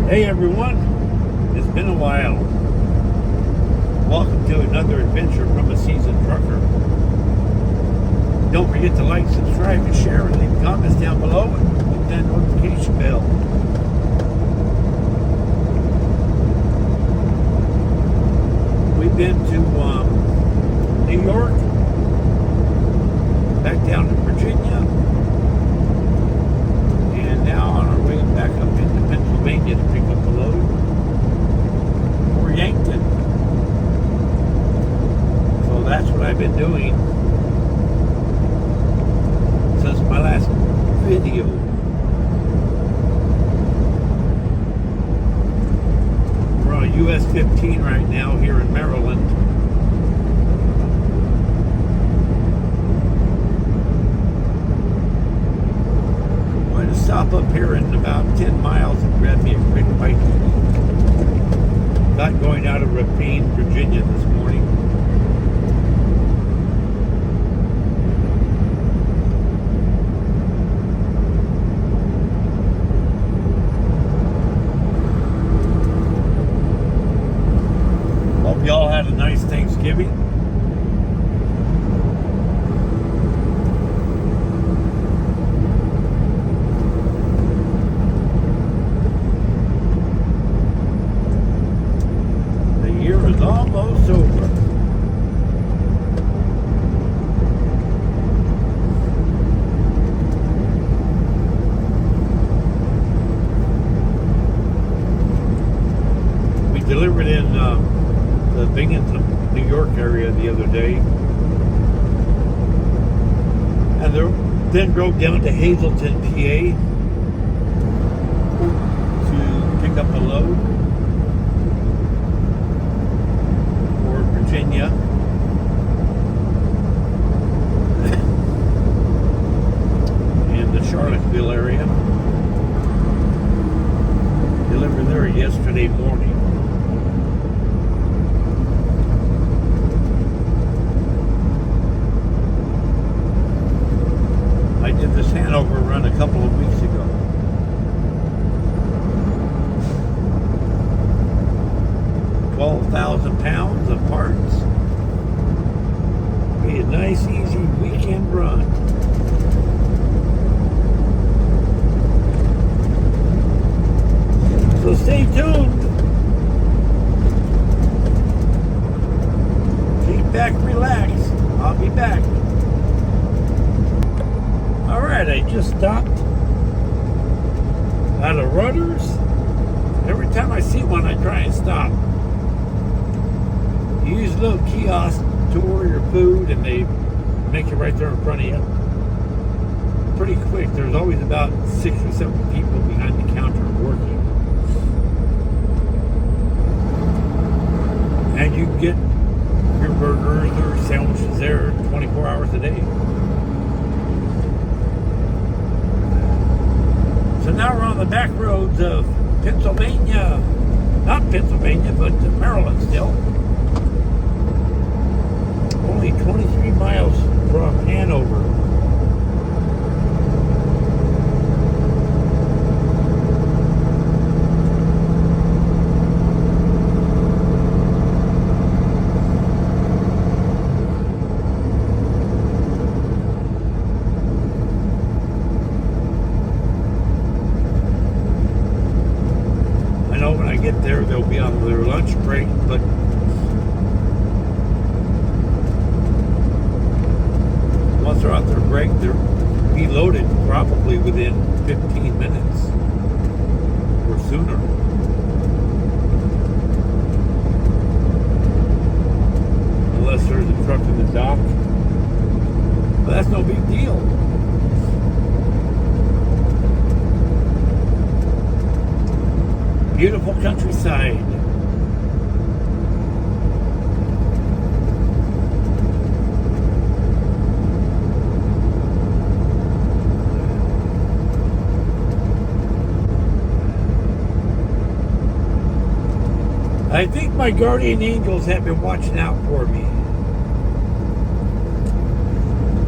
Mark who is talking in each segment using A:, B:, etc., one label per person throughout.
A: Hey everyone, it's been a while. Welcome to another adventure from a seasoned trucker. Don't forget to like, subscribe, and share, and leave comments down below, and hit that notification bell. We've been to New York, back down to Virginia, and now on our way back up into Pennsylvania to pick up a load for Yankton. So that's what I've been doing since my last video. We're on US 15 right now here in Maryland. Stop up here in about 10 miles and grab me a quick bite to eat. Got going out of Rapine, Virginia this morning. Hope y'all had a nice Thanksgiving. Almost over. We delivered in the Binghamton, New York area the other day, and then drove down to Hazleton, PA to pick up a load. Virginia. In the Charlottesville area. Delivered there yesterday morning. I did this Hanover run a couple of weeks ago. £12,000 of parts. Be a nice, easy weekend run. So stay tuned. Kick back, relax. I'll be back. Alright, I just stopped at a Rudders. Every time I see one, I try and stop. You use a little kiosk to order your food, and they make it right there in front of you. Pretty quick. There's always about 6 or 7 people behind the counter working. And you can get your burgers or sandwiches there 24 hours a day. So now we're on the back roads of Pennsylvania. Not Pennsylvania, but Maryland still. Only 23 miles from Hanover. I know when I get there, they'll be on their lunch break, but once they're out their break, they're reloaded probably within 15 minutes or sooner. Unless there's a truck in the dock. But that's no big deal. Beautiful countryside. I think my guardian angels have been watching out for me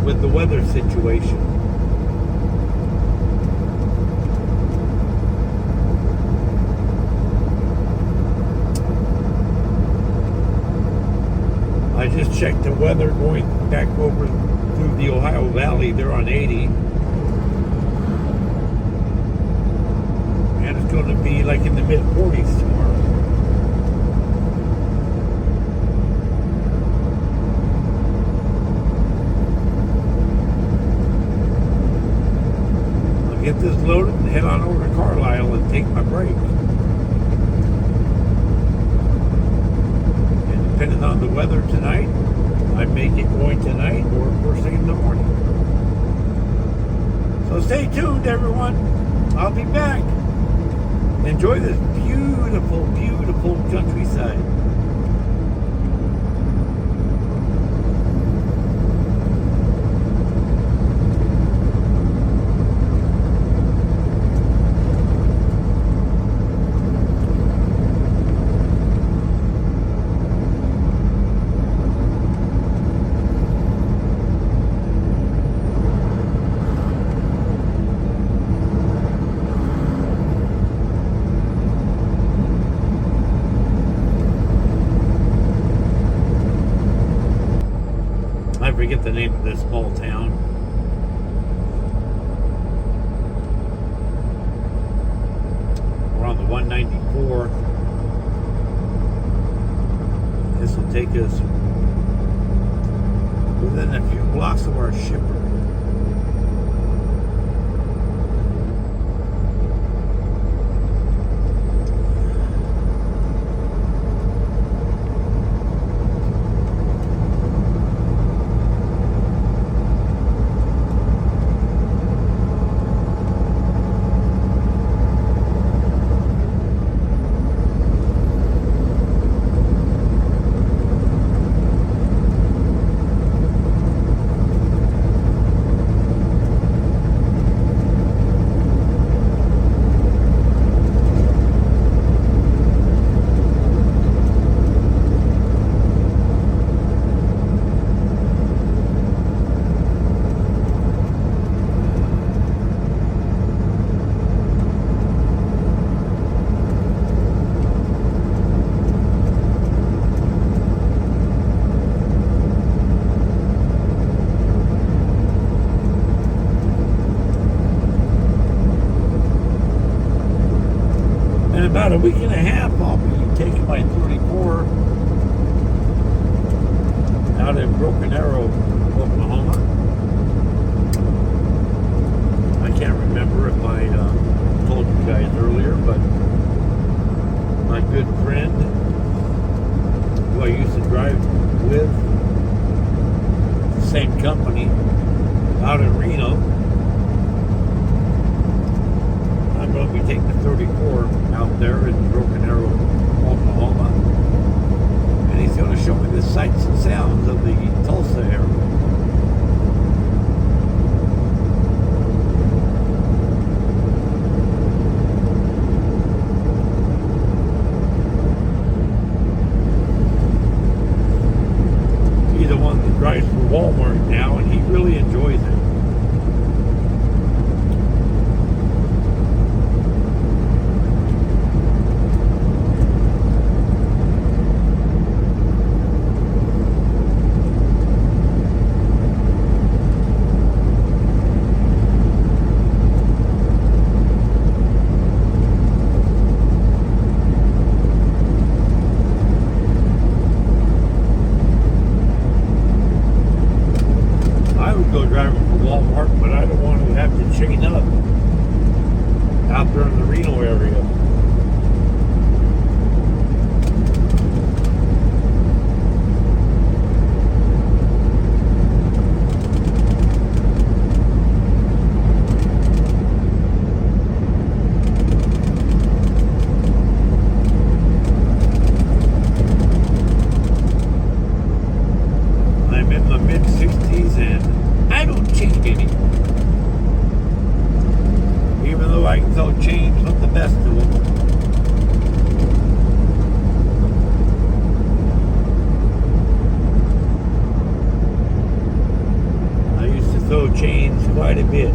A: with the weather situation. check the weather going back over through the Ohio Valley. They're on 80. And it's going to be like in the mid-40s tomorrow. I'll get this loaded and head on over to Carlisle and take my break. And depending on the weather tonight, I may get going tonight or first thing in the morning. So stay tuned, everyone. I'll be back. Enjoy this beautiful, beautiful countryside. I forget the name of this small town. We're on the 194. This will take us within a few blocks of our shipper. In about a week and a half, I'll be taking my 34 out in Broken Arrow, Oklahoma. I can't remember if I told you guys earlier, but my good friend, who I used to drive with, the same company, out in Reno, I'm going to be taking the 34 out there in Broken Arrow, Oklahoma. And he's going to show me the sights and sounds of the Tulsa area. He's the one that drives for Walmart now, and he really enjoys it. Driving for Walmart, but I don't want to have to chain up out there in the Reno area. I'm in the mid-60s and I don't change any. Even though I can tell change not the best of them. I used to throw chains quite a bit.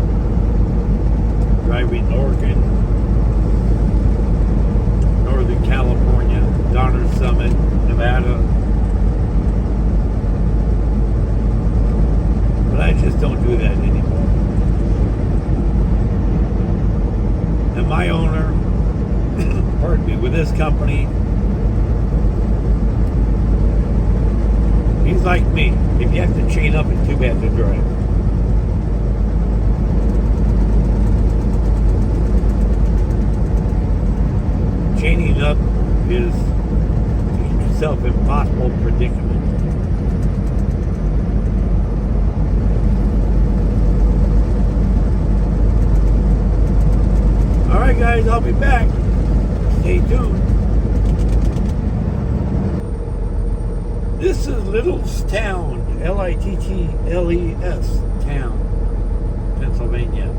A: Driving Oregon, Northern California, Donner Summit, Nevada. pardon me, with this company, he's like me. If you have to chain up, it's too bad to drive. Chaining up is self-impossible predicament. Alright guys, I'll be back. Stay tuned. This is Littlestown, Littles town, Pennsylvania.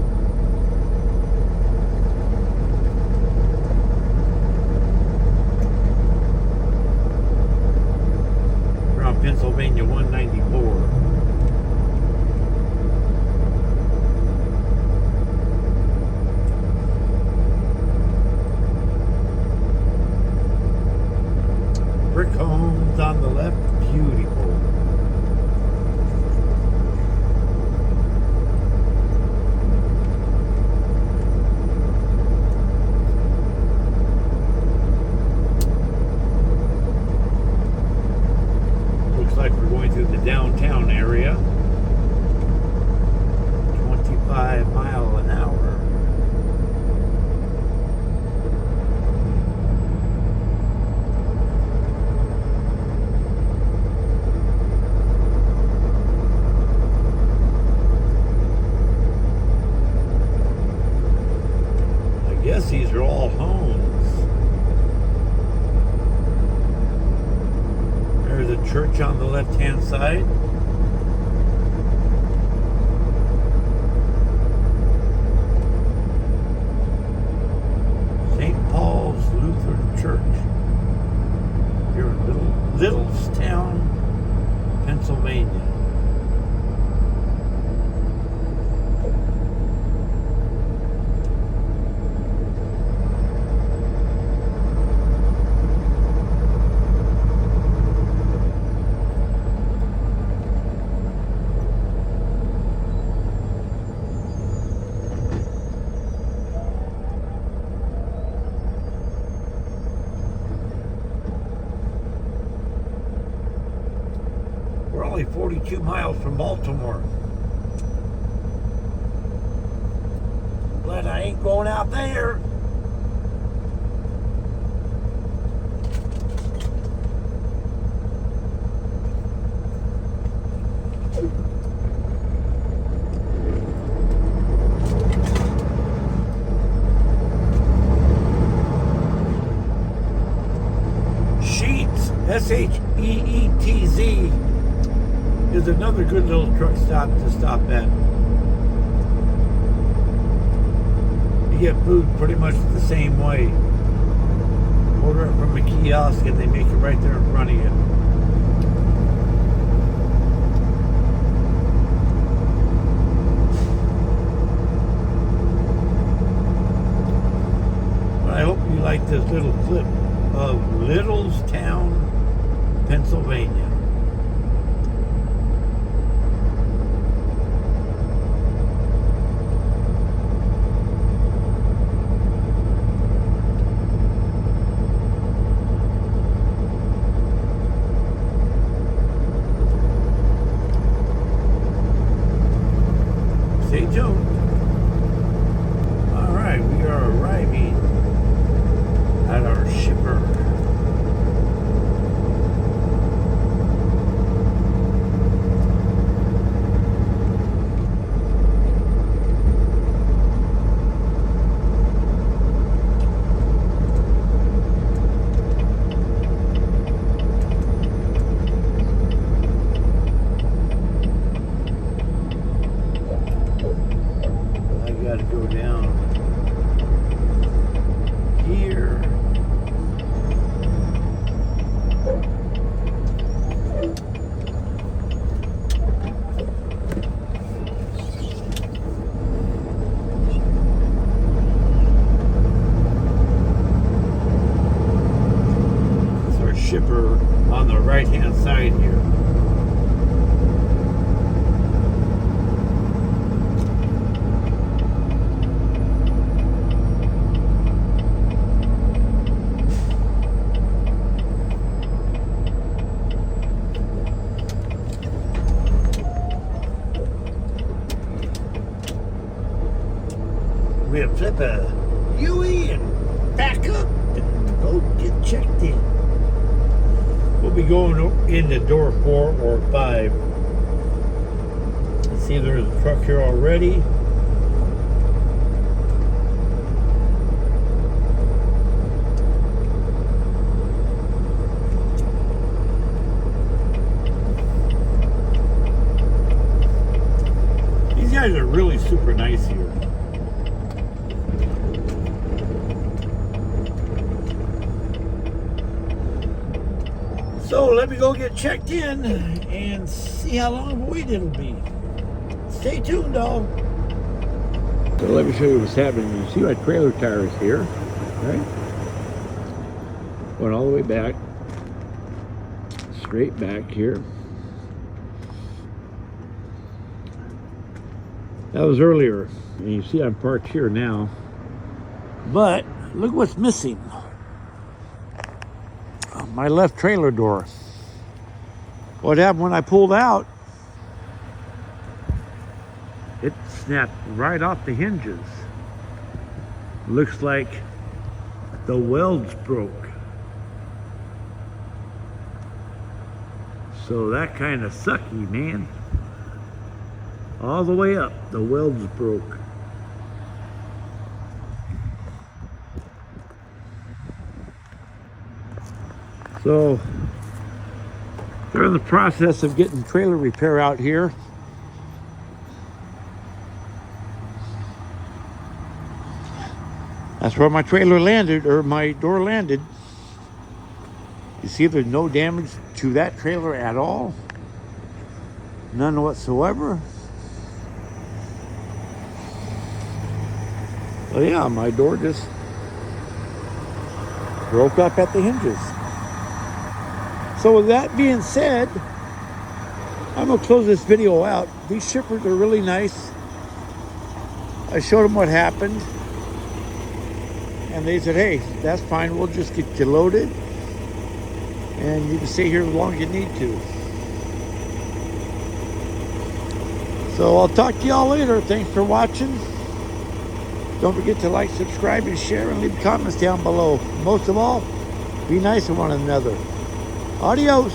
A: Around Pennsylvania 194. Brick homes on the left, beautiful. Looks like we're going through the downtown area. 25 miles an hour. These are all homes. There's a church on the left-hand side. St. Paul's Lutheran Church. Here in Littlestown, Pennsylvania. We're only 42 miles from Baltimore. Glad I ain't going out there. Sheetz, Sheetz, is another good little truck stop to stop at. You get food pretty much the same way. Order it from a kiosk and they make it right there in front of you. But I hope you like this little clip of Littlestown, Pennsylvania. Stay tuned. All right, we are arriving at our shipper. Got to go down here. It's our shipper on the right-hand side here. go in the door 4 or 5. Let's see, there's a truck here already. These guys are really super nice here. So let me go get checked in and see how long of a wait it'll be. Stay tuned, dog. So let me show you what's happening. You see my trailer tires here, right? Going all the way back, straight back here. That was earlier, and you see I'm parked here now. But look what's missing. My left trailer door. What happened when I pulled out? It snapped right off the hinges. Looks like the welds broke. So that kind of sucky, man. All the way up, the welds broke. So they're in the process of getting trailer repair out here. That's where my trailer landed, or my door landed. You see there's no damage to that trailer at all. None whatsoever. So yeah, my door just broke up at the hinges. So with that being said, I'm gonna close this video out. These shippers are really nice. I showed them what happened, and they said, hey, that's fine, we'll just get you loaded, and you can stay here as long as you need to. So I'll talk to y'all later. Thanks for watching. Don't forget to like, subscribe, and share, and leave comments down below. Most of all, be nice to one another. Adios.